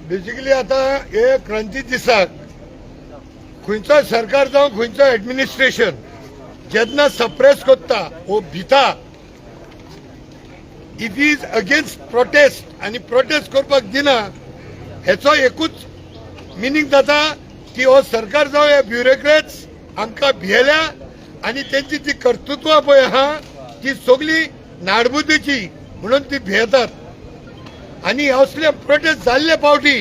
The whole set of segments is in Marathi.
बेसिकली आता हे क्रांती दिसाक खंयचो सरकार जावं खंयचो एडमिनिस्ट्रेशन जेन्ना सप्रेस करता वो भिता इट इज अगेन्स्ट प्रोटेस्ट आनी प्रोटेस्ट करपाक दिना हेचो एकूच मिनींग जाता की हो सरकार जावं हे ब्युरोक्रेट्स आमकां भियेल्या आनी तेंची ती कर्तृत्व पळय आहा ती सगळी नाडबुदीची म्हणून ती भियेतात आनी असले प्रोटेस्ट जाल्ले फावटी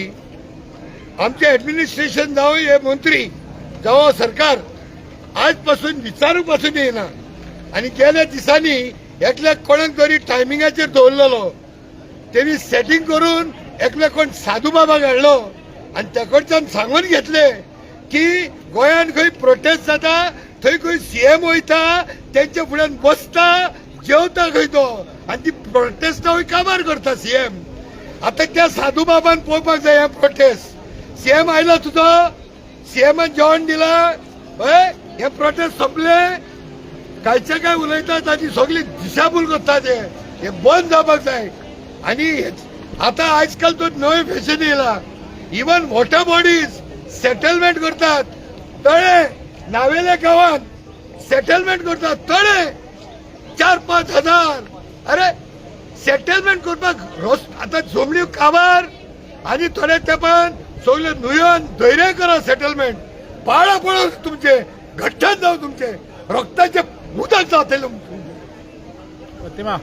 आमचे एडमिनिस्ट्रेशन जावं हे मंत्री जावं सरकार आज पासून विचारूंक पासून येना आनी गेल्या दिसांनी एकल्याक कोणाक तरी टायमिंगाचेर दवरलेलो तेणी सेटिंग करून एकल्या कोण साधू बाबाक हाडलो आनी ते कडच्यान सांगून घेतले की गोंयान खंय प्रोटेस्ट जाता थंय खंय सीएम वयता तेंच्या फुड्यान बसता जेवता खंय तो आनी ती प्रोटेस्ट काबार करता सीएम आता त्या साधू बाबान पळोवपाक जाय हे प्रोटेस्ट सीएम आयलो तुजो सीएमान जेवण दिला हे प्रोटेस्ट सोंपले कांयचे काय उलयता ताची सगळी दिशाभूल करता हे बंद जावपाक जाय आनी आता आजकाल तो नवे फॅशन येयला इवन वॉटर बॉडीज सेटलमेंट करतात तळे नावेल्या गावात सेटलमेंट करतात तळे 4-5 हजार अरे सेटलमेंट करपाक आता जमल्यो काबार आनी थोड्या तेंपान सगळे न्हुंयोन धैर्य करा सेटलमेंट पाळा पडोन तुमचे घट्टात जावं तुमचे रक्ताचे उदक जातले प्रतिमा